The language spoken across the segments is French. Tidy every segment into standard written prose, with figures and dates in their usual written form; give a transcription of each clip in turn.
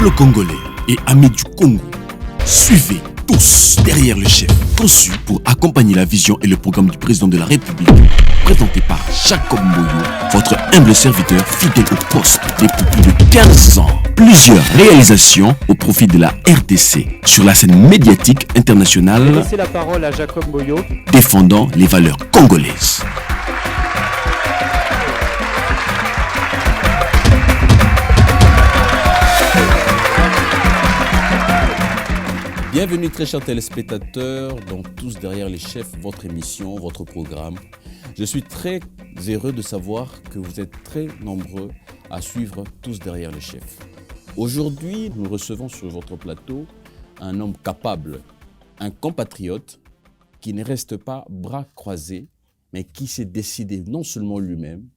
Peuple congolais et amis du Congo, suivez tous derrière le chef, conçu pour accompagner la vision et le programme du président de la République, présenté par Jacob Mboyo, votre humble serviteur fidèle au poste depuis plus de 15 ans. Plusieurs réalisations au profit de la RDC sur la scène médiatique internationale. Laissez la parole à Jacob Mboyo, défendant les valeurs congolaises. Bienvenue très chers téléspectateurs dans Tous derrière les chefs, votre émission, votre programme. Je suis très heureux de savoir que vous êtes très nombreux à suivre Tous derrière les chefs. Aujourd'hui, nous recevons sur votre plateau un homme capable, un compatriote qui ne reste pas bras croisés, mais qui s'est décidé non seulement lui-même,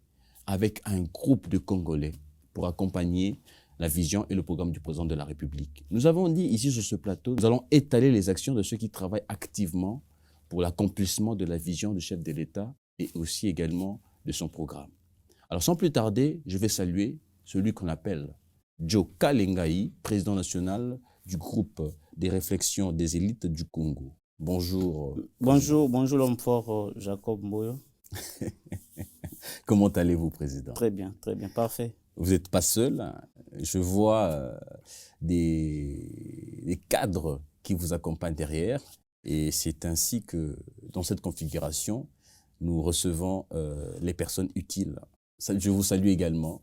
avec un groupe de Congolais pour accompagner la vision et le programme du président de la République. Nous avons dit ici sur ce plateau, nous allons étaler les actions de ceux qui travaillent activement pour l'accomplissement de la vision du chef de l'État et aussi également de son programme. Alors sans plus tarder, je vais saluer celui qu'on appelle Joe Kalengai, président national du groupe des réflexions des élites du Congo. Bonjour. Bonjour l'homme fort Jacob Mboyo. Comment allez-vous, président? Très bien, parfait. Vous n'êtes pas seul. Je vois des cadres qui vous accompagnent derrière. Et c'est ainsi que, dans cette configuration, nous recevons les personnes utiles. Je vous salue également.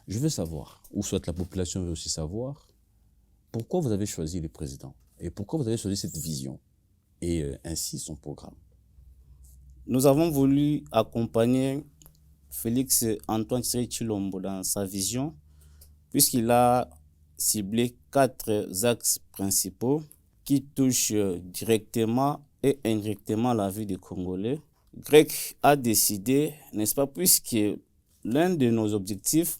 Je veux savoir, ou soit la population veut aussi savoir, pourquoi vous avez choisi le président et pourquoi vous avez choisi cette vision et ainsi son programme. Nous avons voulu accompagner Félix Antoine Tshisekedi Tshilombo dans sa vision, puisqu'il a ciblé 4 axes principaux qui touchent directement et indirectement la vie des Congolais. Grec a décidé, n'est-ce pas, puisque l'un de nos objectifs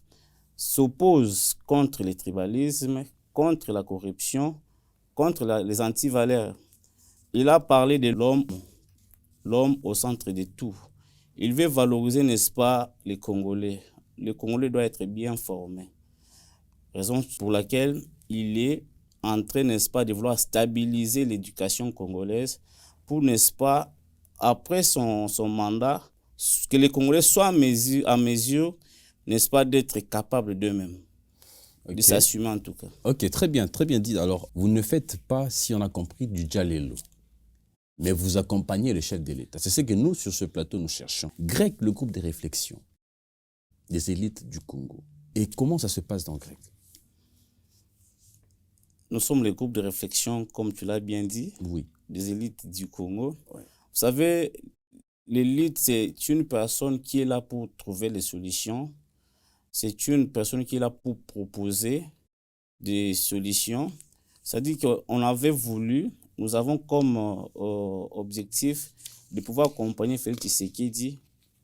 s'oppose contre le tribalisme, contre la corruption, contre les antivaleurs. Il a parlé de l'homme au centre de tout. Il veut valoriser, n'est-ce pas, les Congolais. Le Congolais doit être bien formé. Raison pour laquelle il est en train, n'est-ce pas, de vouloir stabiliser l'éducation congolaise pour, n'est-ce pas, après son mandat, que les Congolais soient à mesure, n'est-ce pas, d'être capables d'eux-mêmes. Okay. De s'assumer en tout cas. Ok, très bien dit. Alors, vous ne faites pas, si on a compris, du djalelo, mais vous accompagnez le chef de l'État. C'est ce que nous, sur ce plateau, nous cherchons. Grec, le groupe de réflexion des élites du Congo. Et comment ça se passe dans Grec? Nous sommes le groupe de réflexion, comme tu l'as bien dit, oui, des élites du Congo. Ouais. Vous savez, l'élite, c'est une personne qui est là pour trouver les solutions. C'est une personne qui est là pour proposer des solutions. C'est-à-dire qu'on avait voulu, nous avons comme objectif de pouvoir accompagner Félix Tshisekedi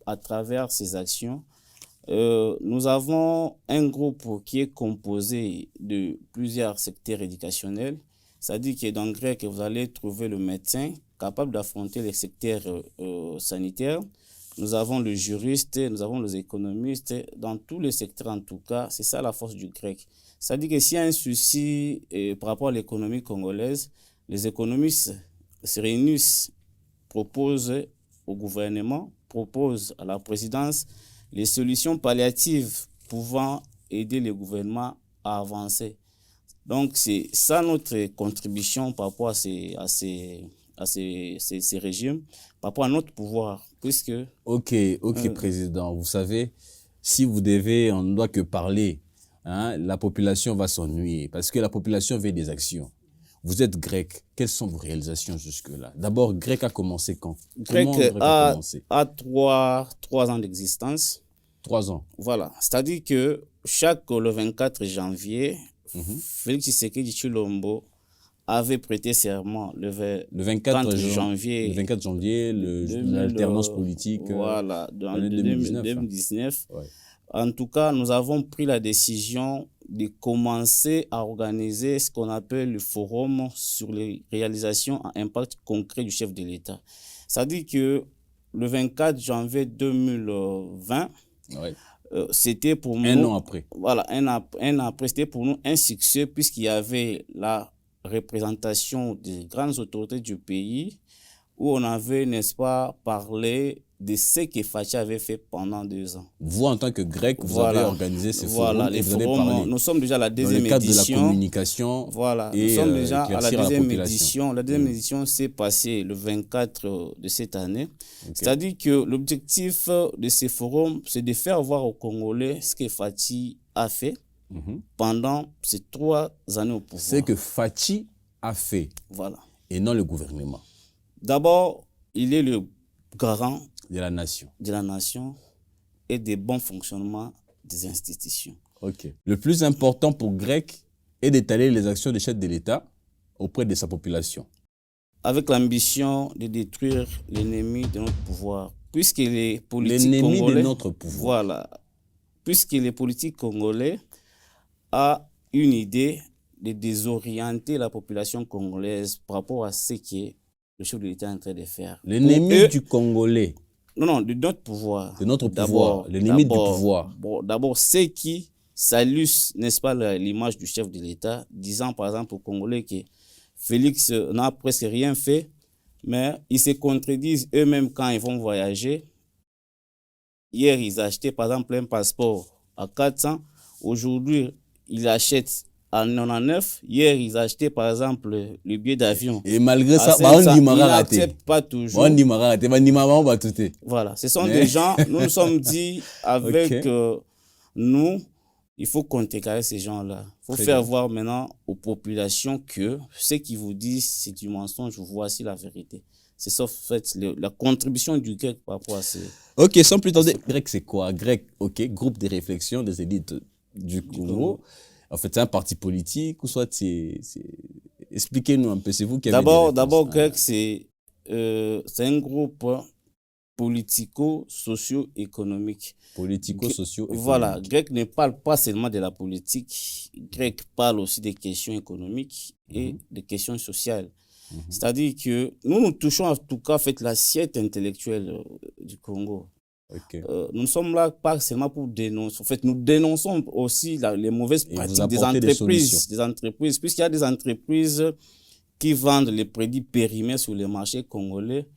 à travers ses actions. Nous avons un groupe qui est composé de plusieurs secteurs éducationnels. C'est-à-dire que dans le grec, vous allez trouver le médecin capable d'affronter les secteurs sanitaires. Nous avons le juriste, nous avons les économistes. Dans tous les secteurs, en tout cas, c'est ça la force du grec. C'est-à-dire que s'il y a un souci par rapport à l'économie congolaise, les économistes se réunissent, proposent au gouvernement, proposent à la présidence les solutions palliatives pouvant aider le gouvernement à avancer. Donc, c'est ça notre contribution par rapport à ces régimes, par rapport à notre pouvoir, puisque... Ok, président. Vous savez, si vous devez, on ne doit que parler, hein, la population va s'ennuyer, parce que la population veut des actions. Vous êtes grec, quelles sont vos réalisations jusque-là? D'abord, Grec a commencé quand? Grec a 3 ans d'existence. 3 ans. Voilà, c'est-à-dire que le 24 janvier, Félix Tshisekedi Tshilombo avait prêté serment le 24 janvier. Le 24 janvier, l'alternance politique. Voilà, en 2019. Ouais. En tout cas, nous avons pris la décision de commencer à organiser ce qu'on appelle le forum sur les réalisations à impact concret du chef de l'État. C'est-à-dire que le 24 janvier 2020, ouais. c'était pour nous... Un an après. Voilà, un an après, c'était pour nous un succès puisqu'il y avait la représentation des grandes autorités du pays où on avait, n'est-ce pas, parlé de ce que Fachi avait fait pendant 2 ans. Vous, en tant que grec, vous avez organisé ces forums et les vous avez forums, parlé. nous sommes déjà à la Dans deuxième le cadre édition. de la communication. Voilà, et, nous sommes déjà à la deuxième population. édition. La deuxième édition s'est passée le 24 de cette année. Okay. C'est-à-dire que l'objectif de ces forums, c'est de faire voir aux Congolais ce que Fachi a fait pendant ces 3 années au pouvoir. Ce que Fachi a fait. Voilà. Et non le gouvernement. D'abord, il est le garant de la nation et des bons fonctionnements des institutions. Ok. Le plus important pour Grec est d'étaler les actions des chefs de l'État auprès de sa population. Avec l'ambition de détruire l'ennemi de notre pouvoir. Puisque les politiques l'ennemi congolais, de notre pouvoir. Voilà. Puisque les politiques congolais ont une idée de désorienter la population congolaise par rapport à ce que le chef de l'État est en train de faire. L'ennemi du Congolais. Non, de notre pouvoir. De notre pouvoir. L'ennemi du pouvoir. D'abord, ceux qui saluent, n'est-ce pas, l'image du chef de l'État, disant par exemple aux Congolais que Félix n'a presque rien fait, mais ils se contredisent eux-mêmes quand ils vont voyager. Hier, ils achetaient par exemple un passeport à 400. Aujourd'hui, ils achètent à 99. Hier, ils achetaient par exemple le billet d'avion. Et malgré ça, ils n'acceptent pas toujours. Voilà, ce sont des gens, nous nous sommes dit avec nous, il faut contrecarrer ces gens-là. Il faut faire voir maintenant aux populations que ce qu'ils vous disent, c'est du mensonge, voici la vérité. C'est ça, en fait, la contribution du grec par rapport à ces... Ok, sans plus tarder, grec c'est quoi? Grec, ok, groupe de réflexion des élites du Congo. En fait, c'est un parti politique ou soit c'est... Expliquez-nous un peu, c'est vous qui avez... D'abord, grec, c'est un groupe politico-socio-économique. Politico-socio-économique. Voilà, grec ne parle pas seulement de la politique, grec parle aussi des questions économiques et des questions sociales. C'est-à-dire que nous touchons en tout cas l'assiette intellectuelle du Congo. Okay. Nous ne sommes là pas seulement pour dénoncer. En fait, nous dénonçons aussi les mauvaises pratiques des entreprises, puisqu'il y a des entreprises qui vendent les produits périmés sur les marchés congolais,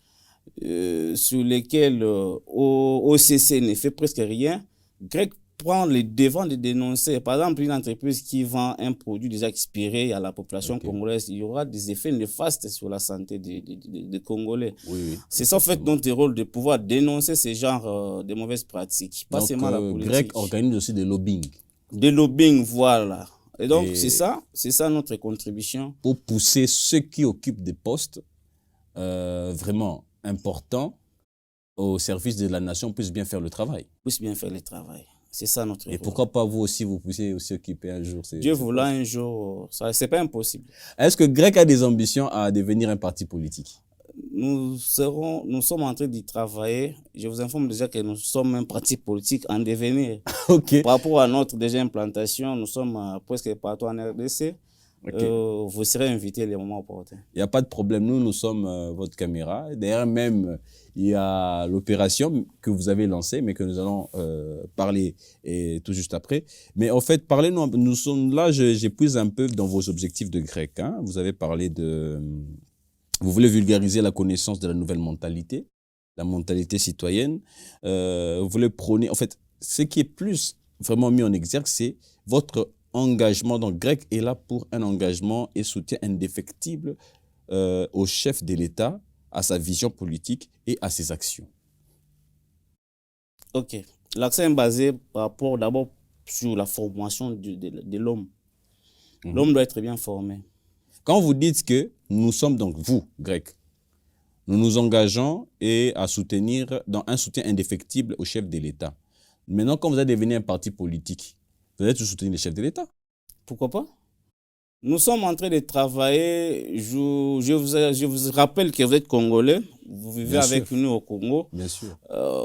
sur lesquels OCC ne fait presque rien. Grec prend le devant de dénoncer. Par exemple, une entreprise qui vend un produit déjà expiré à la population congolaise, il y aura des effets néfastes sur la santé des Congolais. Oui, c'est ça, en fait, notre rôle de pouvoir dénoncer ces genres de mauvaises pratiques. Pas seulement la politique. Grec organise aussi des lobbying. Des lobbying, voilà. Et donc, c'est ça notre contribution. Pour pousser ceux qui occupent des postes vraiment importants au service de la nation puissent bien faire le travail. C'est ça notre Et pourquoi pas vous aussi, vous puissiez aussi occuper un jour Dieu voulant un jour, c'est pas impossible. Est-ce que Grec a des ambitions à devenir un parti politique? Nous sommes en train d'y travailler. Je vous informe déjà que nous sommes un parti politique en devenir. Par rapport à notre déjà implantation, nous sommes presque partout en RDC. Vous serez invités les moments opportuns. Il n'y a pas de problème. Nous sommes votre caméra. D'ailleurs, même, il y a l'opération que vous avez lancée, mais que nous allons parler tout juste après. Mais en fait, parlez-nous. Nous sommes là, j'épuise un peu dans vos objectifs de grec. Hein. Vous avez parlé de... Vous voulez vulgariser la connaissance de la nouvelle mentalité, la mentalité citoyenne. Vous voulez prôner... En fait, ce qui est plus vraiment mis en exergue, c'est votre engagement. Donc, Grec est là pour un engagement et soutien indéfectible au chef de l'État, à sa vision politique et à ses actions. Ok. L'accent est basé par rapport d'abord sur la formation de l'homme. L'homme doit être bien formé. Quand vous dites que nous sommes donc, vous, Grec, nous nous engageons et à soutenir, dans un soutien indéfectible au chef de l'État. Maintenant, quand vous êtes devenu un parti politique, vous allez soutenir le chef de l'État? Pourquoi pas? Nous sommes en train de travailler. Je vous rappelle que vous êtes Congolais. Vous vivez avec nous au Congo. Bien sûr.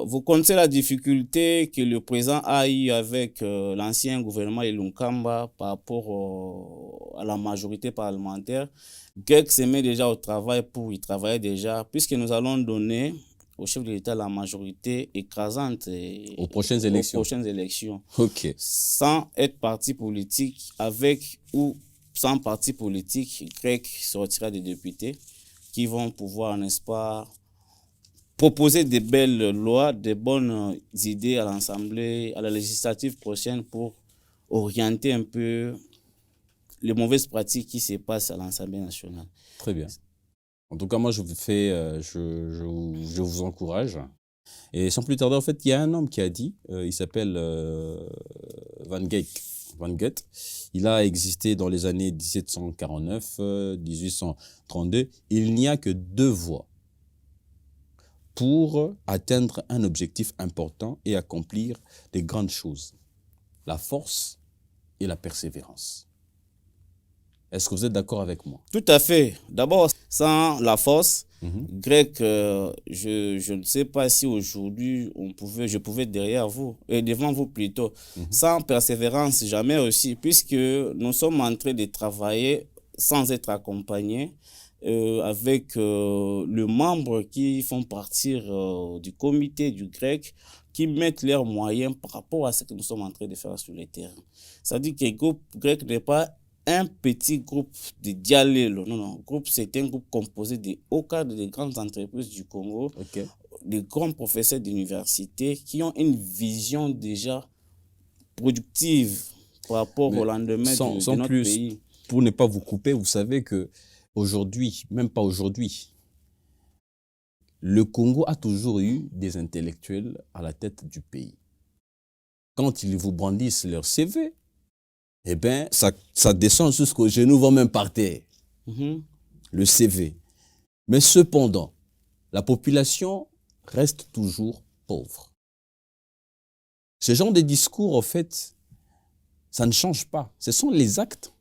Vous connaissez la difficulté que le président a eu avec l'ancien gouvernement Ilunkamba par rapport à la majorité parlementaire. Grec se met déjà au travail pour y travailler déjà, puisque nous allons donner au chef de l'État la majorité écrasante Aux prochaines élections. Aux prochaines élections. Ok. Sans être parti politique, avec ou sans parti politique, grec sortira des députés qui vont pouvoir, n'est-ce pas, proposer des belles lois, des bonnes idées à l'Assemblée, à la législative prochaine pour orienter un peu les mauvaises pratiques qui se passent à l'Assemblée nationale. Très bien. En tout cas, moi, je vous encourage. Et sans plus tarder, en fait, il y a un homme qui a dit, il s'appelle Van Gogh. Van Gogh. Il a existé dans les années 1749, 1832. Il n'y a que 2 voies pour atteindre un objectif important et accomplir des grandes choses. La force et la persévérance. Est-ce que vous êtes d'accord avec moi? Tout à fait. D'abord, sans la force, grec, je ne sais pas si aujourd'hui je pouvais être derrière vous, et devant vous plutôt. Sans persévérance, jamais aussi, puisque nous sommes en train de travailler sans être accompagnés avec les membres qui font partir du comité du grec, qui mettent leurs moyens par rapport à ce que nous sommes en train de faire sur le terrain. Ça dit que le groupe grec n'est pas un petit groupe de dialélo. Non. Le groupe, c'est un groupe composé de hauts cadres des grandes entreprises du Congo, de grands professeurs d'université qui ont une vision déjà productive par rapport au lendemain de notre pays. Pour ne pas vous couper, vous savez que aujourd'hui, même pas aujourd'hui, le Congo a toujours eu des intellectuels à la tête du pays. Quand ils vous brandissent leur CV, eh bien, ça descend jusqu'aux genoux, vont même par terre. Le CV. Mais cependant, la population reste toujours pauvre. Ce genre de discours, en fait, ça ne change pas. Ce sont les actes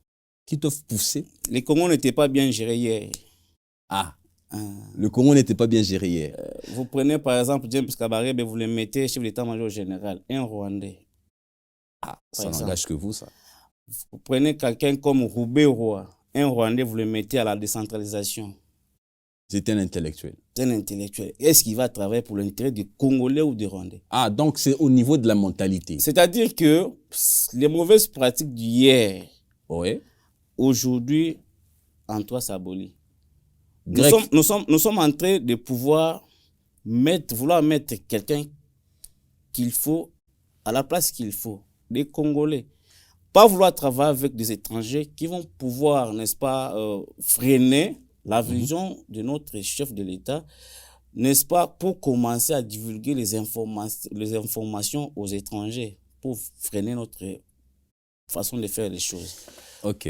qui doivent pousser. Les Congos n'étaient pas bien gérés hier. Le Congo n'était pas bien géré hier. Vous prenez par exemple James Kabarebe, vous le mettez chef d'état-major général, un Rwandais. Ça n'engage que vous, ça. Vous prenez quelqu'un comme Roubé Roy, un Rwandais, vous le mettez à la décentralisation. C'était un intellectuel. C'est un intellectuel. Est-ce qu'il va travailler pour l'intérêt des Congolais ou des Rwandais? Donc c'est au niveau de la mentalité. C'est-à-dire que les mauvaises pratiques d'hier, aujourd'hui, Antoine Saboli. Nous sommes en train de vouloir mettre quelqu'un qu'il faut à la place qu'il faut, des Congolais. Pas vouloir travailler avec des étrangers qui vont pouvoir, n'est-ce pas, freiner la vision de notre chef de l'État, n'est-ce pas, pour commencer à divulguer les informations aux étrangers, pour freiner notre façon de faire les choses. Ok.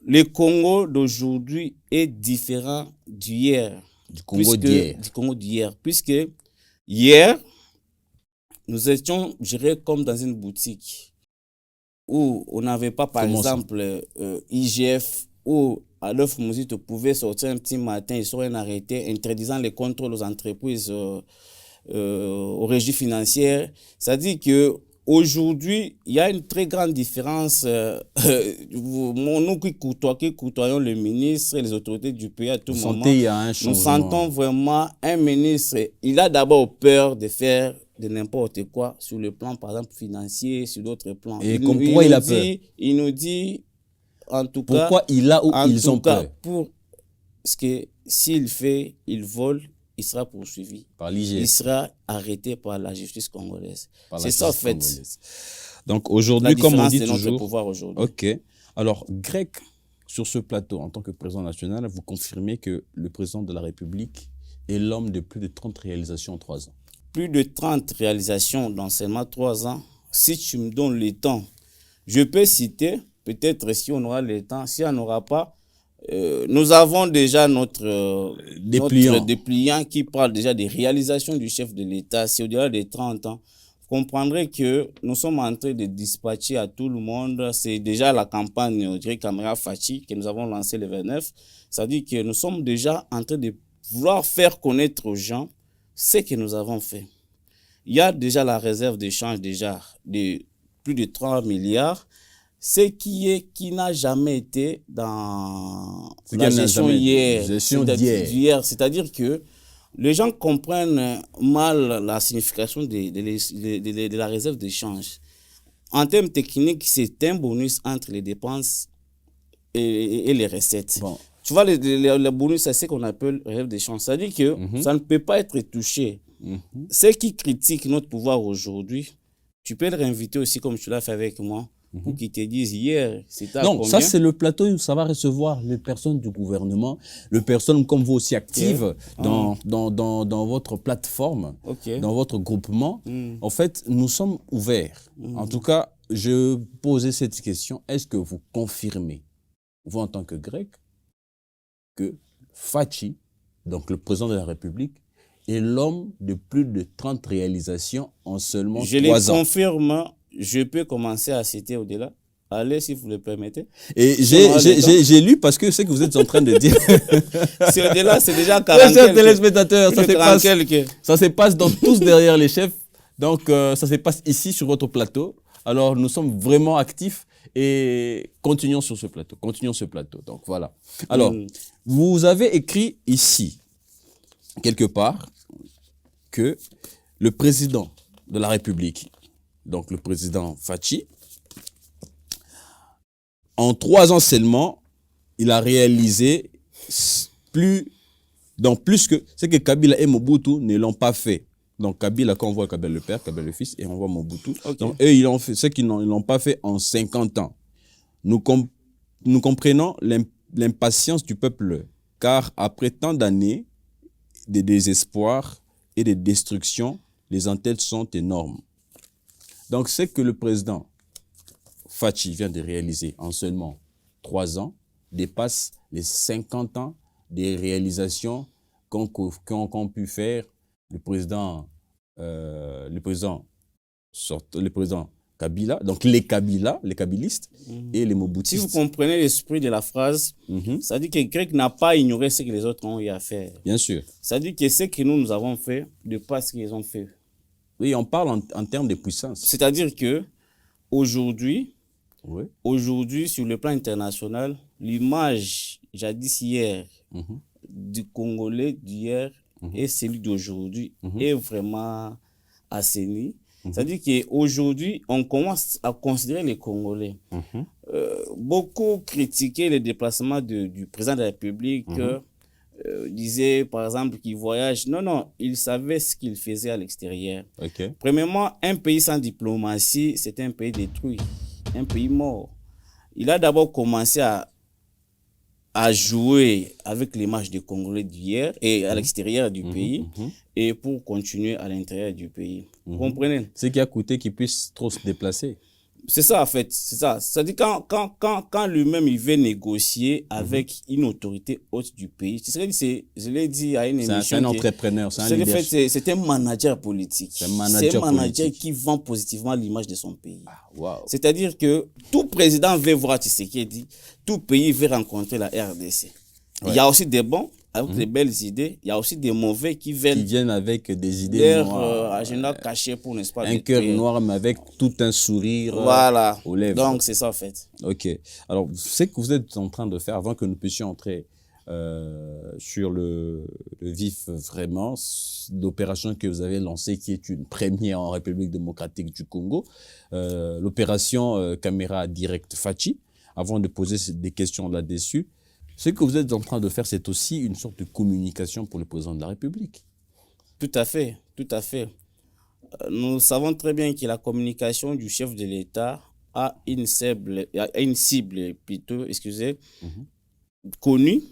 Le Congo d'aujourd'hui est différent d'hier. Du Congo d'hier. Du Congo d'hier. Puisque hier, nous étions, je dirais, comme dans une boutique où on n'avait pas, par exemple, IGF, où Adolphe Mouzito pouvait sortir un petit matin et sur un arrêté interdisant les contrôles aux entreprises, aux régies financières. C'est-à-dire que aujourd'hui, il y a une très grande différence. Nous qui côtoyons le ministre et les autorités du pays à tout moment, nous sentons vraiment un ministre, il a d'abord peur de faire de n'importe quoi sur le plan, par exemple, financier, sur d'autres plans. Et pourquoi il a peur? Il nous dit, en tout cas... Pourquoi ils ont peur? Parce que il vole, il sera poursuivi. Par l'IGF. Il sera arrêté par la justice congolaise. C'est ça, en fait. Donc aujourd'hui, comme on dit toujours... notre pouvoir aujourd'hui. Ok. Alors, Grec, sur ce plateau, en tant que président national, vous confirmez que le président de la République est l'homme de plus de 30 réalisations en 3 ans. Plus de 30 réalisations dans seulement 3 ans. Si tu me donnes le temps, je peux citer, peut-être si on aura le temps, si on n'aura pas, nous avons déjà notre dépliant qui parle déjà des réalisations du chef de l'État. C'est au-delà des 30 ans. Vous comprendrez que nous sommes en train de dispatcher à tout le monde. C'est déjà la campagne, je dirais, Caméra Fachi, que nous avons lancée le 29. C'est-à-dire que nous sommes déjà en train de vouloir faire connaître aux gens ce que nous avons fait. Il y a déjà la réserve d'échange déjà de plus de 3 milliards. Ce qui n'a jamais été dans la gestion hier. Gestion d'hier. C'est-à-dire que Les gens comprennent mal la signification de la réserve de change. En termes techniques, c'est un bonus entre les dépenses et les recettes. Bon. Tu vois, le bonus, c'est ce qu'on appelle réserve de change. C'est-à-dire que ça ne peut pas être touché. Ceux qui critiquent notre pouvoir aujourd'hui, tu peux le réinviter aussi, comme tu l'as fait avec moi, pour qu'ils te disent hier, c'était à Non, combien? ça c'est le plateau où ça va recevoir les personnes du gouvernement, les personnes comme vous aussi actives dans votre plateforme, dans votre groupement. En fait, nous sommes ouverts. En tout cas, je posais cette question, est-ce que vous confirmez, vous en tant que grec, que Fachi, donc le président de la République, est l'homme de plus de 30 réalisations en seulement 3 ans? Je les confirme, je peux commencer à citer au-delà. Allez, si vous le permettez. Et j'ai lu parce que c'est que vous êtes en train de dire. C'est au-delà, c'est déjà 40 chers téléspectateurs, ça se passe dans Tous derrière les chefs. Donc, ça se passe ici sur votre plateau. Alors, nous sommes vraiment actifs et continuons sur ce plateau. Donc, voilà. Alors, vous avez écrit ici, quelque part, que le président de la République, donc le président Fachi, en 3 ans seulement, il a réalisé plus que ce que Kabila et Mobutu ne l'ont pas fait. Donc Kabila, quand on voit Kabila le père, Kabila le fils, et on voit Mobutu. Donc eux, ils l'ont fait, ce qu'ils l'ont pas fait en 50 ans. Nous comprenons l'impatience du peuple, car après tant d'années de désespoir et de destruction, les entêtes sont énormes. Donc, ce que le président Fachi vient de réaliser en seulement 3 ans dépasse les 50 ans des réalisations qu'ont pu faire le président Kabila, donc les kabilistes et les mobutistes. Si vous comprenez l'esprit de la phrase, ça dit que le grec n'a pas ignoré ce que les autres ont eu à faire. Bien sûr. Ça dit que ce que nous avons fait ne pas ce qu'ils ont fait. Oui, on parle en termes de puissance. C'est-à-dire que aujourd'hui, sur le plan international, l'image jadis hier du Congolais d'hier et celui d'aujourd'hui est vraiment assainie. C'est-à-dire qu'aujourd'hui, on commence à considérer les Congolais. Beaucoup critiquaient le déplacement du président de la République, disaient par exemple qu'il voyage. Non, il savait ce qu'il faisait à l'extérieur. Premièrement, un pays sans diplomatie, c'est un pays détruit, un pays mort. Il a d'abord commencé à jouer avec l'image des Congolais d'hier et à l'extérieur du pays et pour continuer à l'intérieur du pays. Vous comprenez? Ce qui a coûté qu'il puisse trop se déplacer. C'est ça, en fait. C'est ça. C'est-à-dire quand lui-même, il veut négocier avec une autorité haute du pays, je l'ai dit à une émission. C'est un entrepreneur, c'est un leader. C'est un manager politique. C'est un manager qui vend positivement l'image de son pays. C'est-à-dire que tout président veut voir Tshisekedi, tout pays veut rencontrer la RDC. Il y a aussi des bons, avec des belles idées. Il y a aussi des mauvais qui viennent avec des idées noires. Agenda caché pour, n'est-ce pas, un cœur noir, mais avec tout un sourire aux lèvres. Donc, c'est ça, en fait. Ok. Alors, ce que vous êtes en train de faire, avant que nous puissions entrer sur le vif vraiment, l'opération que vous avez lancée, qui est une première en République démocratique du Congo, l'opération Caméra Direct Fachi, avant de poser des questions là-dessus, ce que vous êtes en train de faire, c'est aussi une sorte de communication pour le président de la République. Tout à fait, tout à fait. Nous savons très bien que la communication du chef de l'État a une cible plutôt, connue,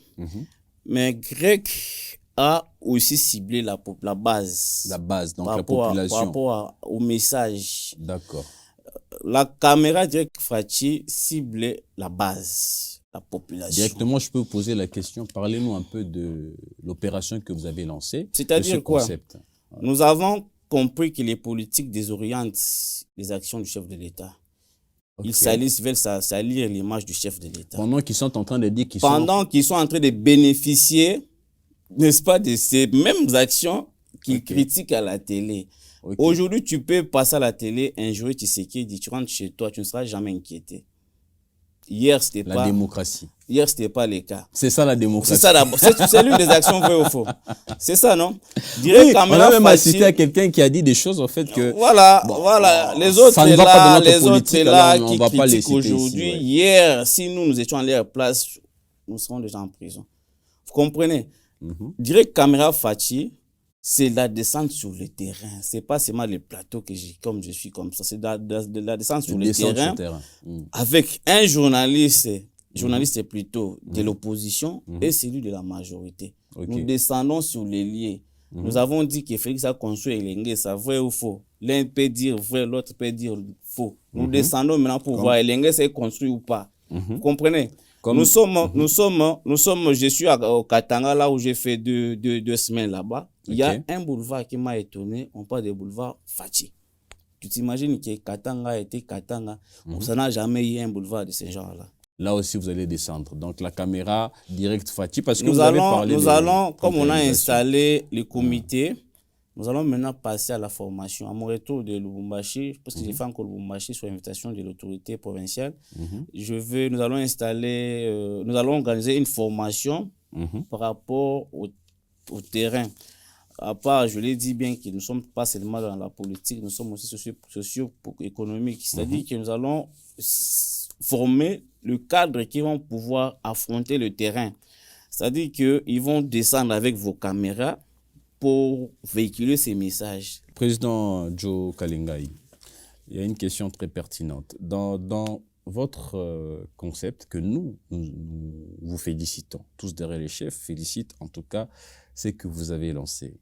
mais Grec a aussi ciblé la base. La base, donc la population. Par rapport au message. D'accord. La caméra Direct Fachi ciblait la base. La population. Directement, je peux vous poser la question. Parlez-nous un peu de l'opération que vous avez lancée. C'est-à-dire quoi? Nous avons compris que les politiques désorientent les actions du chef de l'État. Ils veulent salir l'image du chef de l'État. Pendant qu'ils sont en train de dire qu'ils sont en train de bénéficier, n'est-ce pas, de ces mêmes actions qu'ils critiquent à la télé. Aujourd'hui, tu peux passer à la télé, injurier Tshisekedi, tu rentres chez toi, tu ne seras jamais inquiété. Hier, c'était La démocratie. Hier, c'était pas le cas. C'est ça la démocratie. C'est ça d'abord. C'est l'une des actions vraies ou faux. C'est ça, non? Oui, on a même assisté à quelqu'un qui a dit des choses, en fait, que... Voilà, voilà. Les autres, ça ne va pas dans notre les autres politique, là alors on qui va pas les critiquent citer ici, aujourd'hui. ouais. Hier, si nous étions à leur place, nous serions déjà en prison. Vous comprenez? Je dirais que Caméra Fachi, c'est la descente sur le terrain. C'est pas seulement le plateau que j'ai, comme je suis comme ça. C'est la descente sur le terrain. Avec un journaliste plutôt de l'opposition et celui de la majorité. Okay. Nous descendons sur les lieux. Nous avons dit que Félix a construit Elengue, c'est vrai ou faux. L'un peut dire vrai, l'autre peut dire faux. Nous descendons maintenant pour voir Elengue c'est construit ou pas. Vous comprenez? Nous sommes, je suis au Katanga, là où j'ai fait deux semaines là-bas. Il y a un boulevard qui m'a étonné, on parle de boulevard Fachi. Tu t'imagines que Katanga était Katanga, ça n'a jamais eu un boulevard de ce genre-là. Là aussi, vous allez descendre. Donc, la caméra direct Fachi, parce que nous allons, comme on a installé le comité, nous allons maintenant passer à la formation. À mon retour de Lubumbashi, parce que j'ai fait encore Lubumbashi sur invitation de l'autorité provinciale, nous allons organiser une formation par rapport au terrain. À part, je l'ai dit bien que nous ne sommes pas seulement dans la politique, nous sommes aussi socio-économiques. C'est-à-dire que nous allons former le cadre qui vont pouvoir affronter le terrain. C'est-à-dire qu'ils vont descendre avec vos caméras pour véhiculer ces messages. Président Joe Kalengai, il y a une question très pertinente. Dans votre concept que nous vous félicitons, tous derrière les chefs, félicitent en tout cas, c'est que vous avez lancé.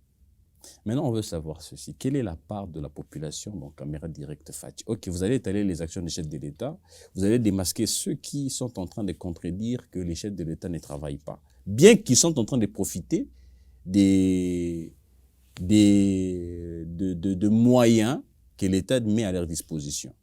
Maintenant, on veut savoir ceci. Quelle est la part de la population dans Caméra Directe Fachi? Ok, vous allez étaler les actions des chefs de l'État. Vous allez démasquer ceux qui sont en train de contredire que les chefs de l'État ne travaillent pas. Bien qu'ils sont en train de profiter de moyens que l'État met à leur disposition.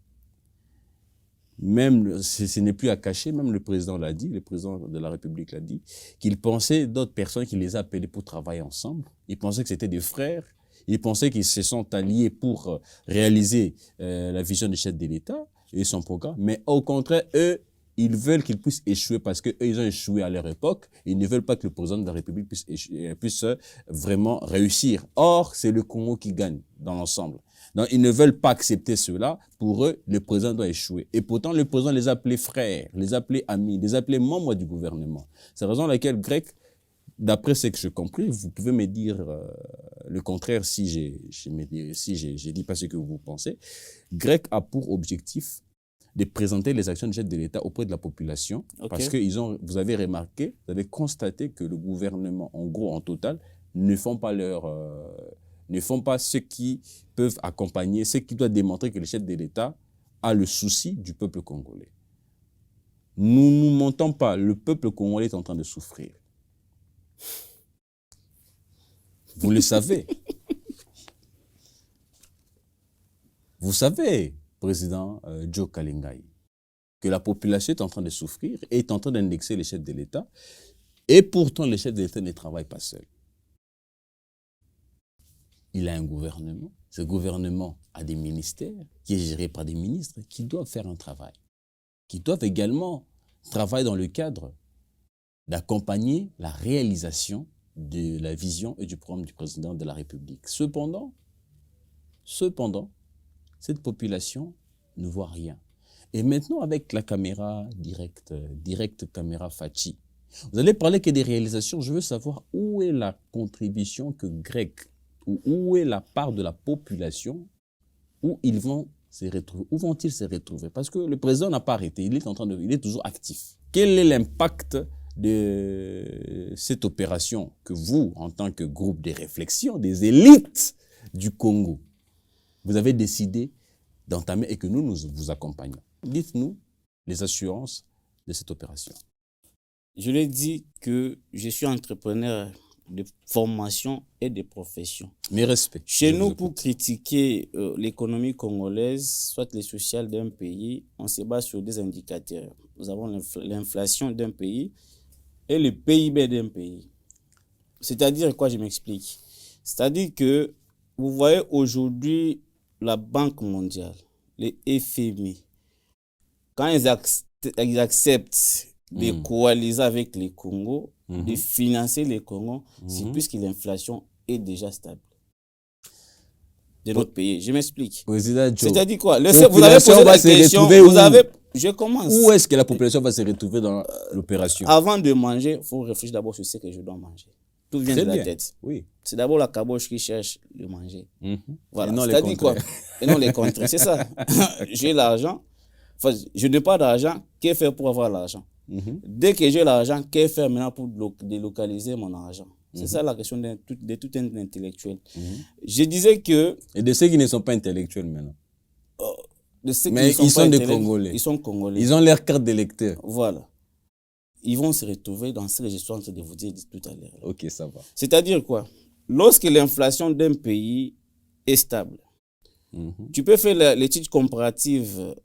Même, ce n'est plus à cacher, même le président l'a dit, le président de la République l'a dit, qu'il pensait d'autres personnes qui les appelaient pour travailler ensemble. Il pensait que c'était des frères. Il pensait qu'ils se sont alliés pour réaliser la vision des chefs de l'État et son programme. Mais au contraire, eux, ils veulent qu'ils puissent échouer parce qu'eux, ils ont échoué à leur époque. Ils ne veulent pas que le président de la République puisse vraiment réussir. Or, c'est le Congo qui gagne dans l'ensemble. Donc, ils ne veulent pas accepter cela. Pour eux, le président doit échouer. Et pourtant, le président les appelait frères, les appelait amis, les appelait membres du gouvernement. C'est la raison pour laquelle Grec, d'après ce que j'ai compris, vous pouvez me dire le contraire si j'ai dit pas ce que vous pensez. Grec a pour objectif de présenter les actions du chef de l'État auprès de la population. Okay. Parce que vous avez remarqué, vous avez constaté que le gouvernement, en gros, en total, ne font pas ce qui peuvent accompagner, ce qui doit démontrer que le chef de l'État a le souci du peuple congolais. Nous ne mentons pas, le peuple congolais est en train de souffrir. Vous le savez. Vous savez, président Joe Kalengai, que la population est en train de souffrir et est en train d'indexer les chefs de l'État. Et pourtant, les chefs de l'État ne travaillent pas seuls. Il a un gouvernement. Ce gouvernement a des ministères qui est géré par des ministres qui doivent faire un travail, qui doivent également travailler dans le cadre d'accompagner la réalisation de la vision et du programme du président de la République. Cependant, cette population ne voit rien. Et maintenant, avec la caméra directe caméra Fachi, vous allez parler que des réalisations. Je veux savoir où est la contribution que Grec, ou où est la part de la population où ils vont se retrouver. Où vont-ils se retrouver? Parce que le président n'a pas arrêté, il est toujours actif. Quel est l'impact de cette opération que vous, en tant que groupe de réflexion, des élites du Congo, vous avez décidé d'entamer et que nous vous accompagnons? Dites-nous les assurances de cette opération. Je l'ai dit que je suis entrepreneur de formation et de profession. Mes respects. Chez nous, pour critiquer l'économie congolaise, soit les sociales d'un pays, on se base sur des indicateurs. Nous avons l'inflation d'un pays et le PIB d'un pays. C'est-à-dire quoi, je m'explique. C'est-à-dire que vous voyez aujourd'hui la Banque mondiale, les FMI, quand ils acceptent de coaliser avec les Congo, de financer les Congo, c'est puisque l'inflation est déjà stable de notre pays. Je m'explique. C'est-à-dire quoi? Vous avez posé la question, je commence. Où est-ce que la population va se retrouver dans l'opération? Avant de manger, il faut réfléchir d'abord sur ce que je dois manger. Tout vient de la tête. Oui. C'est d'abord la caboche qui cherche le manger. Voilà. Et non c'est-à-dire quoi? Et non les contraires. C'est ça. J'ai l'argent. Enfin, je n'ai pas d'argent. Qu'est-ce faire pour avoir l'argent? Dès que j'ai l'argent, qu'est-ce faire maintenant pour délocaliser mon argent? C'est ça la question de tout un intellectuel. Je disais que... Et de ceux qui ne sont pas intellectuels maintenant. Mais ils sont des Congolais. Ils sont Congolais. Ils ont leur carte d'électeur. Voilà. Ils vont se retrouver dans ce que je suis en train de vous dire tout à l'heure. Ok, ça va. C'est-à-dire quoi? Lorsque l'inflation d'un pays est stable, tu peux faire l'étude comparative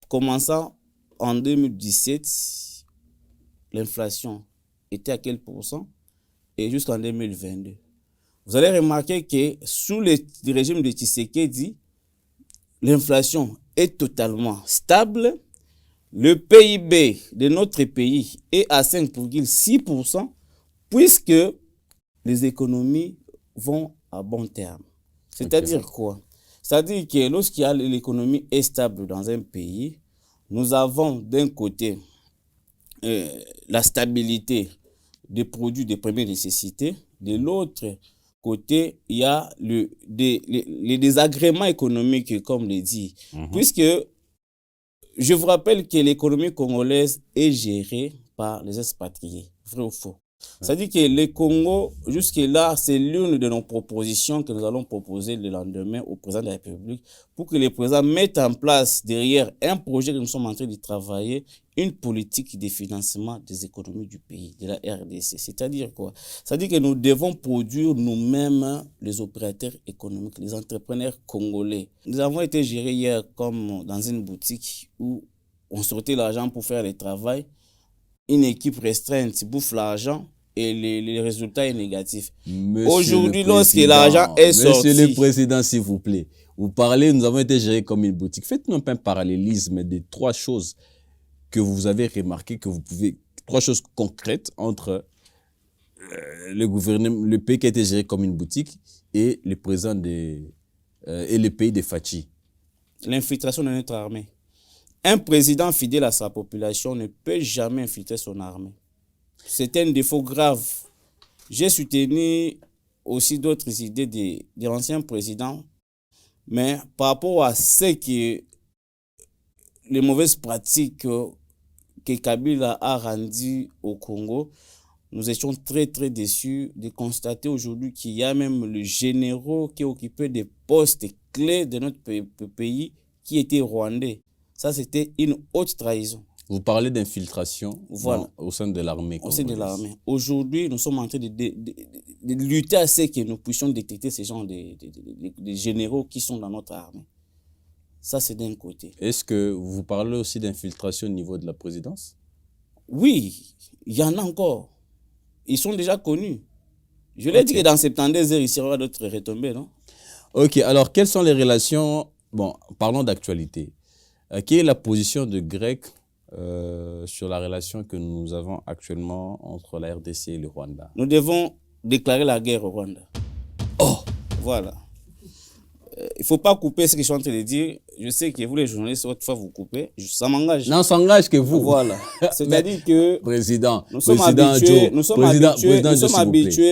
commençant en 2017, l'inflation était à quel pourcent et jusqu'en 2022. Vous allez remarquer que sous le régime de Tshisekedi, l'inflation est totalement stable. Le PIB de notre pays est à 5,6% puisque les économies vont à bon terme. C'est-à-dire quoi? C'est-à-dire que l'économie est stable dans un pays, nous avons d'un côté la stabilité des produits de première nécessité, de l'autre côté, il y a les désagréments économiques, comme le dit, puisque je vous rappelle que l'économie congolaise est gérée par les expatriés, vrai ou faux? C'est-à-dire que le Congo, jusque-là, c'est l'une de nos propositions que nous allons proposer le lendemain au président de la République pour que le président mette en place derrière un projet que nous sommes en train de travailler, une politique de financement des économies du pays, de la RDC. C'est-à-dire quoi? C'est-à-dire que nous devons produire nous-mêmes les opérateurs économiques, les entrepreneurs congolais. Nous avons été gérés hier comme dans une boutique où on sortait l'argent pour faire le travail. Une équipe restreinte bouffe l'argent et le résultat est négatif. Aujourd'hui, lorsque l'argent est sorti... Monsieur le Président, s'il vous plaît, vous parlez, nous avons été gérés comme une boutique. Faites-nous un peu un parallélisme des trois choses que vous avez remarquées, trois choses concrètes entre le gouvernement, le pays qui a été géré comme une boutique et le président et le pays de Fachi. L'infiltration de notre armée. Un président fidèle à sa population ne peut jamais infiltrer son armée. C'est un défaut grave. J'ai soutenu aussi d'autres idées des anciens présidents, mais par rapport à ce que les mauvaises pratiques que Kabila a rendues au Congo, nous étions très très déçus de constater aujourd'hui qu'il y a même le généraux qui occupaient des postes clés de notre pays qui étaient rwandais. Ça, c'était une haute trahison. Vous parlez d'infiltration au sein de l'armée. Au sein de l'armée. Aujourd'hui, nous sommes en train de lutter à ce que nous puissions détecter ces gens de généraux qui sont dans notre armée. Ça, c'est d'un côté. Est-ce que vous parlez aussi d'infiltration au niveau de la présidence? Oui, il y en a encore. Ils sont déjà connus. Je l'ai dit que dans 72 heures, il y aura d'autres retombées, non? Ok, alors quelles sont les relations... Bon, parlons d'actualité. Quelle est la position de Grec sur la relation que nous avons actuellement entre la RDC et le Rwanda? Nous devons déclarer la guerre au Rwanda. Oh! Voilà. Il ne faut pas couper ce que je suis en train de dire. Je sais que vous, les journalistes, autrefois, vous coupez. Ça m'engage. Non, ça engage que vous. Voilà. C'est-à-dire que... Président, nous sommes habitués,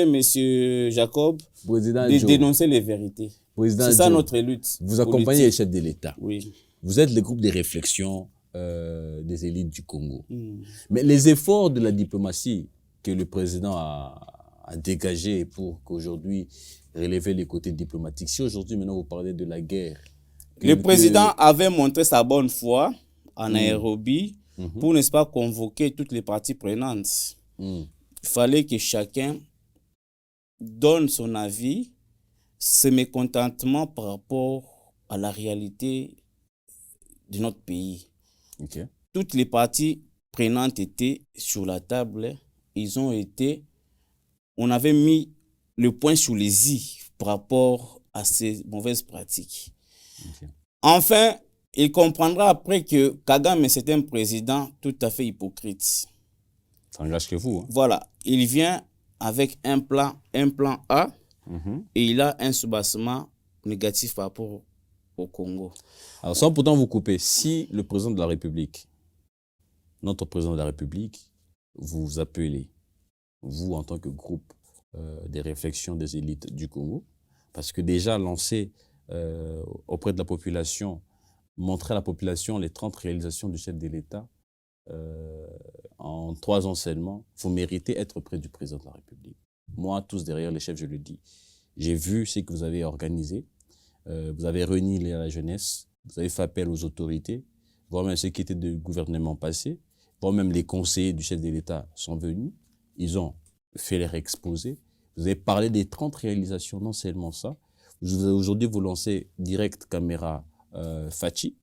monsieur Jacob, de dénoncer les vérités. C'est ça notre lutte. Vous accompagnez les chefs de l'État. Oui. Vous êtes le groupe de réflexion des élites du Congo. Mais les efforts de la diplomatie que le président a dégagés pour qu'aujourd'hui relever les côtés diplomatiques. Si aujourd'hui, maintenant, vous parlez de la guerre. Le président avait montré sa bonne foi en Nairobi pour, n'est-ce pas, convoquer toutes les parties prenantes. Il fallait que chacun donne son avis, ce mécontentement par rapport à la réalité de notre pays. Okay. Toutes les parties prenantes étaient sur la table. On avait mis le point sur les i par rapport à ces mauvaises pratiques. Okay. Enfin, il comprendra après que Kagame, c'est un président tout à fait hypocrite. Ça engage que vous. Hein. Voilà, il vient avec un plan A et il a un soubassement négatif par rapport au Congo. Alors, sans pourtant vous couper, si le président de la République, notre président de la République, vous appelez, vous en tant que groupe des réflexions des élites du Congo, parce que déjà lancé auprès de la population, montrer à la population les 30 réalisations du chef de l'État en 3 ans seulement, vous méritez être près du président de la République. Moi, tous derrière les chefs, je le dis. J'ai vu ce que vous avez organisé. Vous avez réuni la jeunesse, vous avez fait appel aux autorités, voire même ceux qui étaient du gouvernement passé, voire même les conseillers du chef de l'État sont venus. Ils ont fait leur exposé. Vous avez parlé des 30 réalisations, non seulement ça. Aujourd'hui, vous lancez direct caméra Fachi.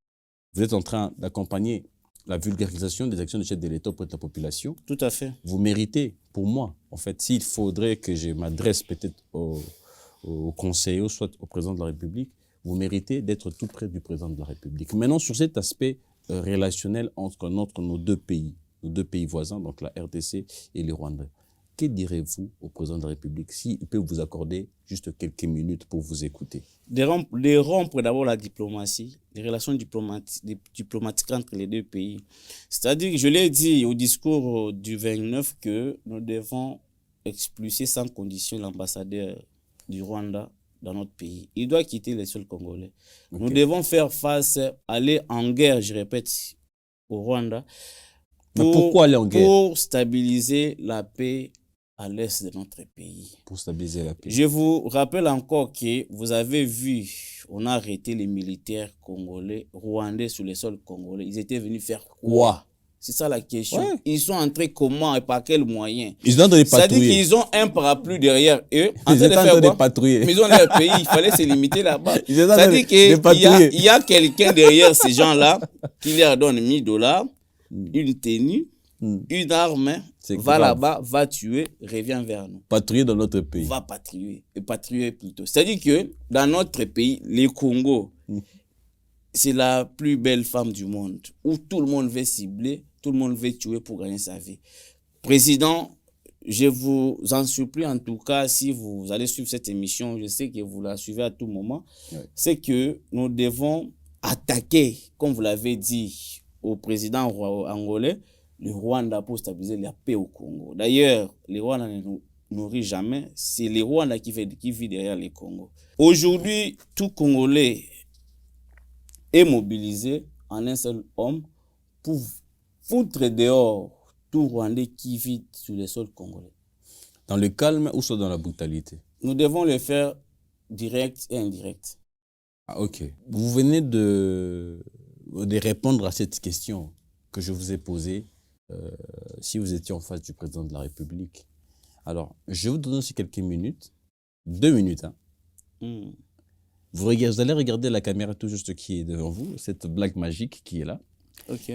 Vous êtes en train d'accompagner la vulgarisation des actions du chef de l'État auprès de la population. Tout à fait. Vous méritez, pour moi, en fait, s'il faudrait que je m'adresse peut-être au conseiller, soit au président de la République, vous méritez d'être tout près du président de la République. Maintenant, sur cet aspect relationnel entre nos deux pays voisins, donc la RDC et le Rwanda, que direz-vous au président de la République s'il peut vous accorder juste quelques minutes pour vous écouter? De rompre d'abord la diplomatie, les relations diplomatiques entre les deux pays. C'est-à-dire, je l'ai dit au discours du 29 que nous devons expulser sans condition l'ambassadeur du Rwanda dans notre pays. Il doit quitter les sols congolais. Okay. Nous devons faire face, aller en guerre, je répète, au Rwanda. Pourquoi aller en guerre? Pour stabiliser la paix à l'est de notre pays. Pour stabiliser la paix. Je vous rappelle encore que vous avez vu, on a arrêté les militaires congolais, rwandais sur les sols congolais. Ils étaient venus faire quoi? C'est ça la question. Ouais. Ils sont entrés comment et par quels moyens? Ils ont de patrouiller. C'est-à-dire qu'ils ont un parapluie derrière eux. Ils étaient en train de patrouiller. Mais ils ont leur pays, il fallait se limiter là-bas. C'est-à-dire qu'il y a quelqu'un derrière ces gens-là qui leur donne $1000, une tenue, une arme, va là-bas, va tuer, revient vers nous. Patrouiller dans notre pays. Va patrouiller, et patrouiller plutôt. C'est-à-dire que dans notre pays, les Congo, c'est la plus belle femme du monde, où tout le monde veut cibler, tout le monde veut tuer pour gagner sa vie. Président, je vous en supplie, en tout cas, si vous allez suivre cette émission, je sais que vous la suivez à tout moment, c'est que nous devons attaquer, comme vous l'avez dit au président angolais, le Rwanda pour stabiliser la paix au Congo. D'ailleurs, le Rwanda ne nous nourrit jamais, c'est le Rwanda qui vit derrière le Congo. Aujourd'hui, tout Congolais est mobilisé en un seul homme pour foutre dehors tout Rwandais qui vit sur les sols congolais. Dans le calme ou soit dans la brutalité? Nous devons le faire direct et indirect. Ah, ok. Vous venez de répondre à cette question que je vous ai posée si vous étiez en face du président de la République. Alors, je vais vous donner aussi quelques minutes, 2 minutes. Hein. Vous allez regarder la caméra tout juste qui est devant vous, cette blague magique qui est là. Ok.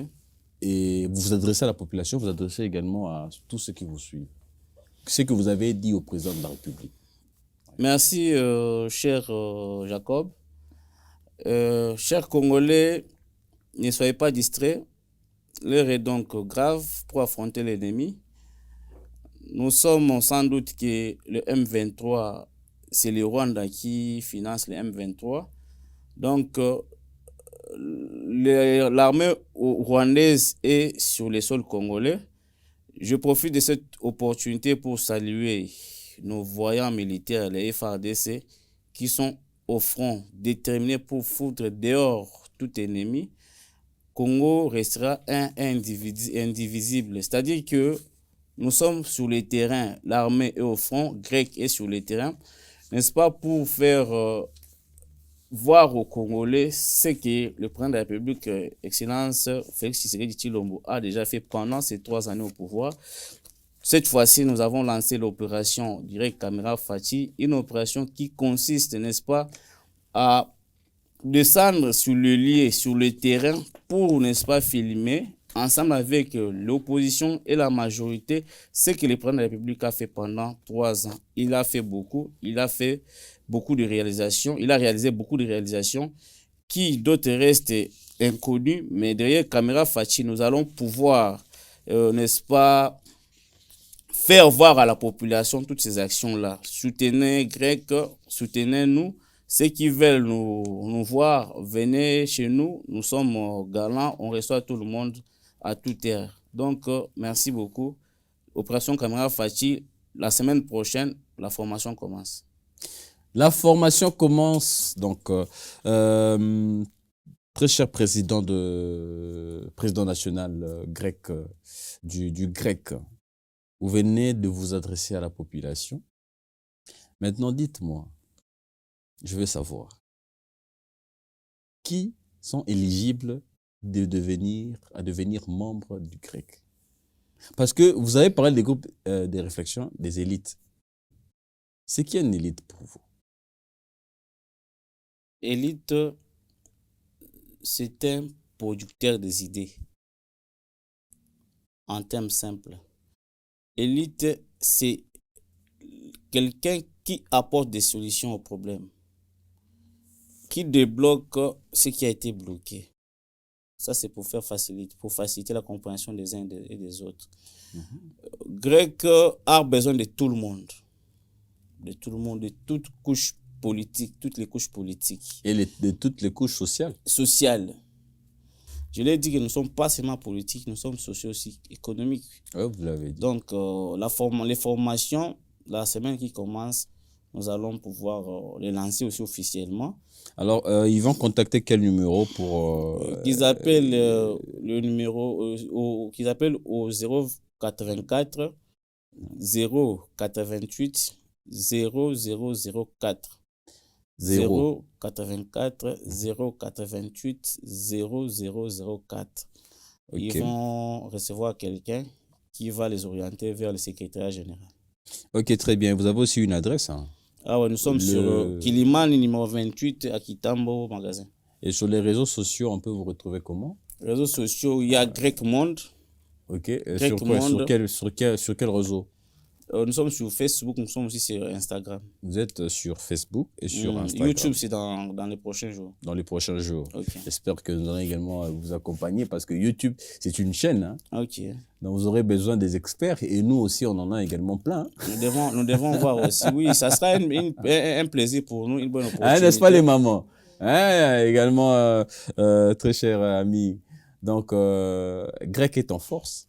Et vous vous adressez à la population, vous adressez également à tous ceux qui vous suivent. Ce que vous avez dit au président de la République. Merci, cher Jacob. Chers Congolais, ne soyez pas distraits. L'heure est donc grave pour affronter l'ennemi. Nous sommes sans doute que le M23, c'est le Rwanda qui finance le M23. Donc, l'armée rwandaise est sur les sols congolais. Je profite de cette opportunité pour saluer nos voyants militaires, les FARDC, qui sont au front, déterminés pour foutre dehors tout ennemi. Congo restera indivisible. C'est-à-dire que nous sommes sur le terrain, l'armée est au front, grec est sur le terrain, n'est-ce pas, pour faire voir aux Congolais ce que le président de la République, Excellence Félix Tshisekedi Tshilombo, a déjà fait pendant ces 3 années au pouvoir. Cette fois-ci, nous avons lancé l'opération Direct Caméra Fachi, une opération qui consiste, n'est-ce pas, à descendre sur le lieu, sur le terrain, pour, n'est-ce pas, filmer, ensemble avec l'opposition et la majorité, ce que le président de la République a fait pendant 3 ans. Il a fait beaucoup, il a fait beaucoup de réalisations, il a réalisé beaucoup de réalisations qui d'autres restent inconnus, mais derrière Caméra Fachi, nous allons pouvoir, n'est-ce pas, faire voir à la population toutes ces actions-là. Soutenez Grec, soutenez-nous. Ceux qui veulent nous voir, venez chez nous. Nous sommes galants, on reçoit tout le monde à toute heure. Donc, merci beaucoup. Opération Caméra Fachi, la semaine prochaine, la formation commence. La formation commence, donc, très cher président national grec, du grec, vous venez de vous adresser à la population. Maintenant, dites-moi, je veux savoir, qui sont éligibles à devenir membres du grec? Parce que vous avez parlé des groupes de réflexion, des élites. C'est qui une élite pour vous? Élite, c'est un producteur des idées. En termes simples. Élite, c'est quelqu'un qui apporte des solutions aux problèmes, qui débloque ce qui a été bloqué. Ça, c'est pour faciliter la compréhension des uns et des autres. Grec a besoin de tout le monde. De tout le monde, de toutes couches politiques, toutes les couches politiques. Et de toutes les couches sociales. Sociales. Je l'ai dit que nous ne sommes pas seulement politiques, nous sommes sociaux aussi, économiques. Oui, vous l'avez dit. Donc, les formations, la semaine qui commence, nous allons pouvoir les lancer aussi officiellement. Alors, ils vont contacter quel numéro pour... Qu'ils appellent le numéro, qu'ils appellent au 084 088 0004. 084 088 0004. Okay. Ils vont recevoir quelqu'un qui va les orienter vers le secrétariat général. Ok, très bien. Vous avez aussi une adresse, hein? Ah ouais, nous sommes sur Kilimani, numéro 28, à Kitambo, magasin. Et sur les réseaux sociaux, on peut vous retrouver comment? Réseaux sociaux, il y a Grec Monde. Ok, Grec Monde. Sur quel réseau? Nous sommes sur Facebook, nous sommes aussi sur Instagram. Vous êtes sur Facebook et sur Instagram. YouTube, c'est dans les prochains jours. Dans les prochains jours. Okay. J'espère que nous allons également vous accompagner parce que YouTube, c'est une chaîne. Hein? Ok. Donc vous aurez besoin des experts et nous aussi, on en a également plein. Nous devons voir aussi. Oui, ça sera un plaisir pour nous, une bonne opportunité. Hein, n'est-ce pas les mamans? Hein, également, très cher ami. Donc, Grec est en force.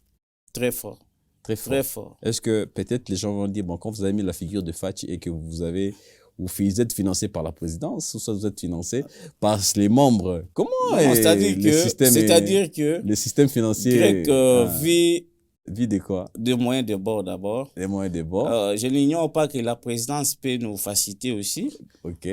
Très fort. Très fort. Est-ce que peut-être les gens vont dire, bon, quand vous avez mis la figure de Fachi et que vous êtes financé par la présidence, ou soit vous êtes financé par les membres, comment c'est-à-dire que le système financier Grec vit de quoi? Des moyens de bord d'abord. Des moyens de bord. Je n'ignore pas que la présidence peut nous faciliter aussi,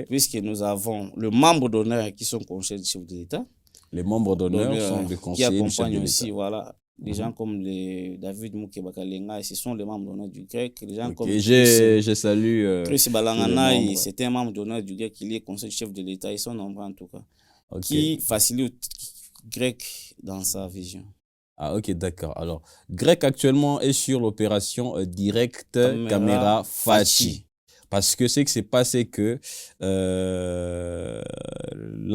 puisque nous avons le membre d'honneur qui sont conseillers du chef de l'État. Les membres d'honneur sont des conseillers du chef de l'État. Qui accompagnent aussi, voilà. Des gens comme David Moukebakalenga, ce sont les membres d'honneur du grec. Les gens comme je salue Chris Balangana, c'est un membre d'honneur du grec, il est conseiller du chef de l'État, ils sont nombreux en tout cas, qui facilite grec dans sa vision. Ah ok, d'accord. Alors, Grec actuellement est sur l'opération Direct Caméra Fachi. Parce que ce qui s'est passé, que la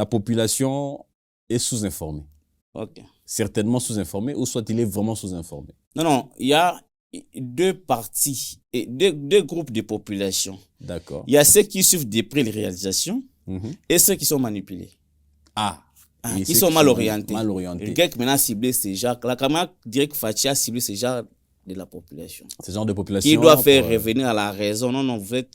population est sous-informée. Ok. Certainement sous-informé, ou soit il est vraiment sous-informé. Non, il y a deux parties, et deux groupes de population. D'accord. Il y a ceux qui suivent de près les réalisations et ceux qui sont manipulés. Qui sont mal orientés. Le grec maintenant a ciblé ces gens. La caméra Direct Fachi a ciblé ces gens de la population. Ces gens de population. Qui doivent faire revenir à la raison. Non, vous êtes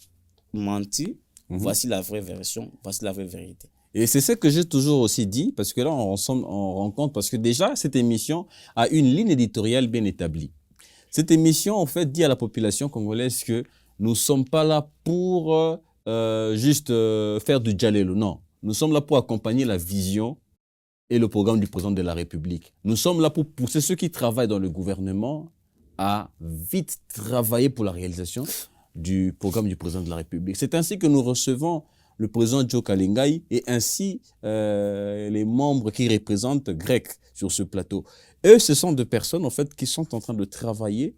menti. Voici la vraie version, voici la vraie vérité. Et c'est ce que j'ai toujours aussi dit, parce que là, on rend compte, parce que déjà, cette émission a une ligne éditoriale bien établie. Cette émission, en fait, dit à la population congolaise que nous ne sommes pas là pour juste faire du djalelo. Non, nous sommes là pour accompagner la vision et le programme du président de la République. Nous sommes là pour pousser ceux qui travaillent dans le gouvernement à vite travailler pour la réalisation du programme du président de la République. C'est ainsi que nous recevons le président Joe Kalengai et ainsi les membres qui représentent Grec sur ce plateau. Eux, ce sont des personnes en fait qui sont en train de travailler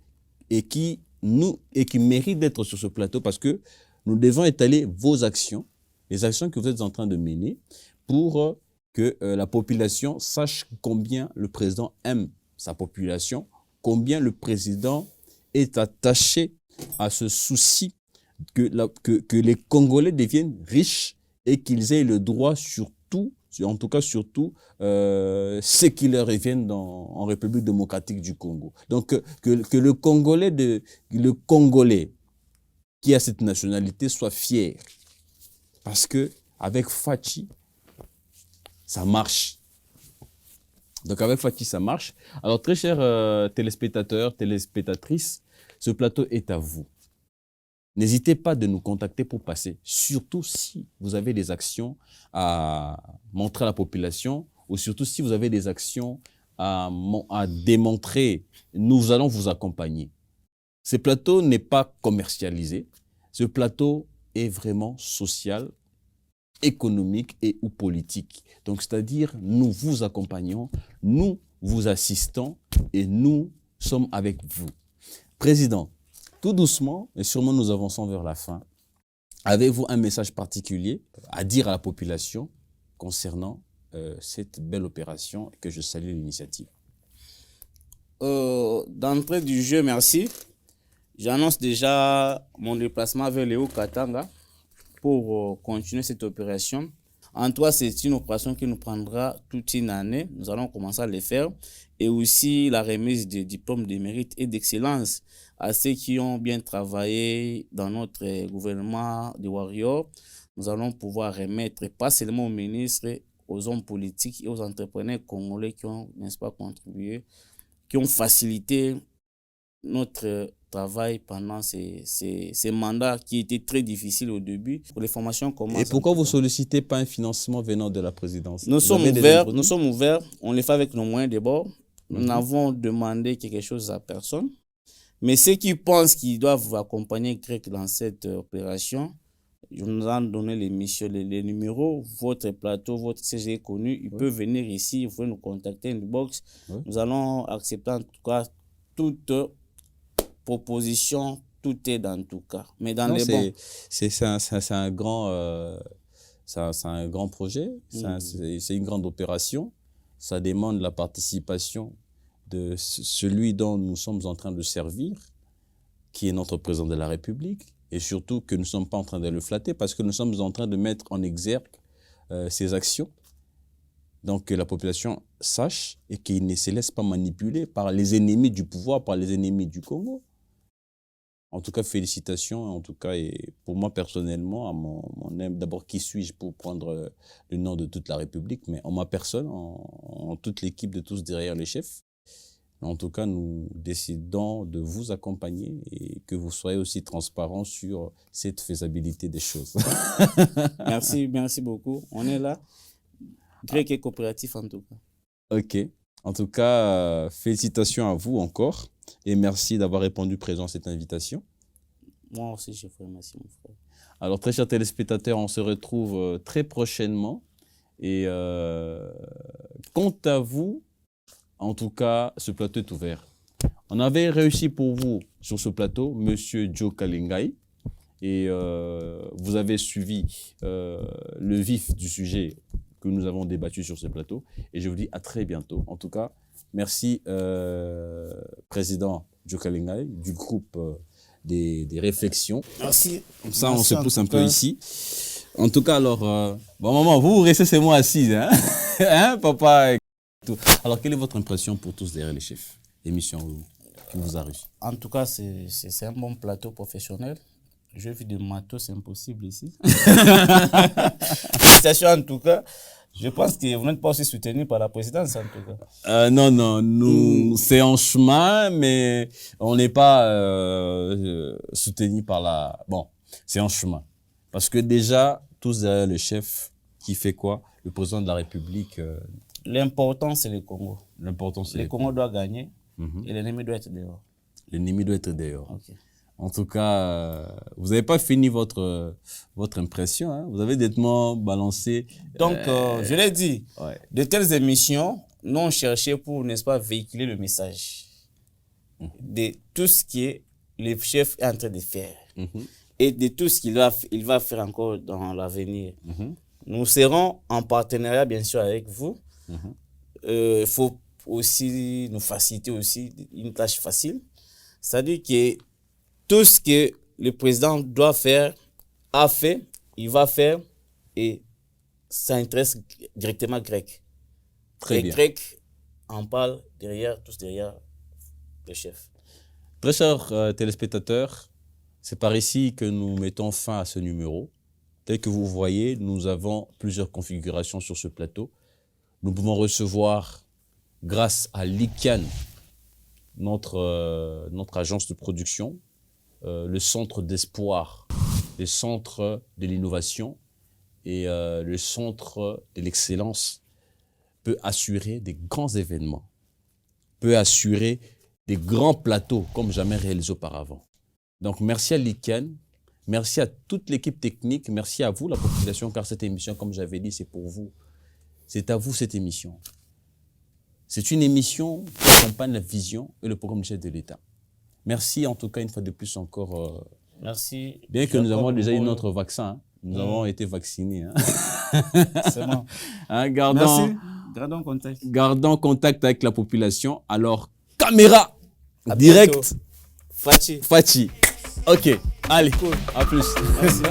et qui méritent d'être sur ce plateau parce que nous devons étaler vos actions, les actions que vous êtes en train de mener pour que la population sache combien le président aime sa population, combien le président est attaché à ce souci que les Congolais deviennent riches et qu'ils aient le droit sur tout, en tout cas sur tout, ce qui leur revient en République démocratique du Congo. Donc que le Congolais qui a cette nationalité soit fier. Parce que avec Fachi, ça marche. Donc avec Fachi, ça marche. Alors très chers téléspectateurs, téléspectatrices, ce plateau est à vous. N'hésitez pas de nous contacter pour passer, surtout si vous avez des actions à montrer à la population ou surtout si vous avez des actions à démontrer, nous allons vous accompagner. Ce plateau n'est pas commercialisé, ce plateau est vraiment social, économique et ou politique. Donc c'est-à-dire nous vous accompagnons, nous vous assistons et nous sommes avec vous. Président, tout doucement, et sûrement nous avançons vers la fin, avez-vous un message particulier à dire à la population concernant cette belle opération que je salue l'initiative? D'entrée du jeu, merci. J'annonce déjà mon déplacement vers Léo Katanga pour continuer cette opération. En toi, c'est une opération qui nous prendra toute une année. Nous allons commencer à le faire. Et aussi la remise des diplômes de mérite et d'excellence à ceux qui ont bien travaillé dans notre gouvernement de Warriors. Nous allons pouvoir remettre, pas seulement aux ministres, aux hommes politiques et aux entrepreneurs congolais qui ont, n'est-ce pas, contribué, qui ont facilité notre travail pendant ces mandats qui étaient très difficiles au début. Pour les formations commencent. Et pourquoi vous ne sollicitez pas un financement venant de la présidence? Nous sommes ouverts, on le fait avec nos moyens de bord. Nous n'avons demandé quelque chose à personne. Mais ceux qui pensent qu'ils doivent accompagner Greg dans cette opération, je nous ai donné les missions, les numéros, votre plateau, votre CG connu, ils peuvent venir ici, vous pouvez nous contacter inbox. Nous allons accepter en tout cas toute proposition, tout est dans tout cas. Mais dans les bons. C'est un grand projet, c'est une grande opération. Ça demande la participation de celui dont nous sommes en train de servir, qui est notre président de la République, et surtout que nous ne sommes pas en train de le flatter parce que nous sommes en train de mettre en exergue ses actions. Donc que la population sache et qu'il ne se laisse pas manipuler par les ennemis du pouvoir, par les ennemis du Congo. En tout cas, félicitations. En tout cas, et pour moi personnellement, d'abord, qui suis-je pour prendre le nom de toute la République, mais en ma personne, en toute l'équipe de tous derrière les chefs. En tout cas, nous décidons de vous accompagner et que vous soyez aussi transparents sur cette faisabilité des choses. Merci beaucoup. On est là. Grec et coopératif en tout cas. Ok. En tout cas, félicitations à vous encore et merci d'avoir répondu présent à cette invitation. Moi aussi, je vous remercie, mon frère. Alors, très chers téléspectateurs, on se retrouve très prochainement. Et quant à vous, en tout cas, ce plateau est ouvert. On avait réussi pour vous sur ce plateau, Monsieur Joe Kalingai. Et vous avez suivi le vif du sujet que nous avons débattu sur ce plateau. Et je vous dis à très bientôt. En tout cas, merci, Président Joe Kalingai, du groupe des réflexions. Merci. Comme ça, on se pousse un peu ici. En tout cas, alors, bon, maman, vous restez chez moi assise, hein, hein, papa. Alors, quelle est votre impression pour tous derrière les chefs? Émission qui vous a réussi. En tout cas, c'est un bon plateau professionnel. Je vis de matos, c'est impossible ici. Félicitations en tout cas. Je pense que vous n'êtes pas aussi soutenu par la présidence en tout cas. Non, nous, c'est en chemin, mais on n'est pas soutenu par la... Bon, c'est en chemin. Parce que déjà, tous derrière le chef, qui fait quoi? Le président de la République... L'important, c'est le Congo. L'important, c'est le Congo doit gagner et l'ennemi doit être dehors. L'ennemi doit être dehors. Okay. En tout cas, vous n'avez pas fini votre impression. Hein? Vous avez nettement balancé. Donc, je l'ai dit, de telles émissions, nous on cherchait pour, n'est-ce pas, véhiculer le message de tout ce que le chef est en train de faire et de tout ce qu'il va faire encore dans l'avenir. Nous serons en partenariat, bien sûr, avec vous. Mhm. Il faut aussi nous faciliter aussi une tâche facile. C'est-à-dire que tout ce que le président doit faire, a fait, il va faire, et ça intéresse directement Greg. Très et bien. Greg en parle tous derrière le chef. Très chers téléspectateurs, c'est par ici que nous mettons fin à ce numéro. Tel que vous voyez, nous avons plusieurs configurations sur ce plateau. Nous pouvons recevoir, grâce à l'ICANN, notre agence de production, le centre d'espoir, le centre de l'innovation et le centre de l'excellence peut assurer des grands événements, peut assurer des grands plateaux comme jamais réalisés auparavant. Donc merci à l'ICANN, merci à toute l'équipe technique, merci à vous la population, car cette émission, comme j'avais dit, c'est pour vous. C'est à vous cette émission. C'est une émission qui accompagne la vision et le programme du chef de l'État. Merci en tout cas une fois de plus encore. Merci. Bien que nous avons déjà eu notre vaccin, hein. Nous avons été vaccinés. Hein. C'est bon. Hein, Merci. Gardons contact. Gardons contact avec la population. Alors, caméra À direct. bientôt. Fachi. Fachi. Ok, allez, Cool. à plus. Merci.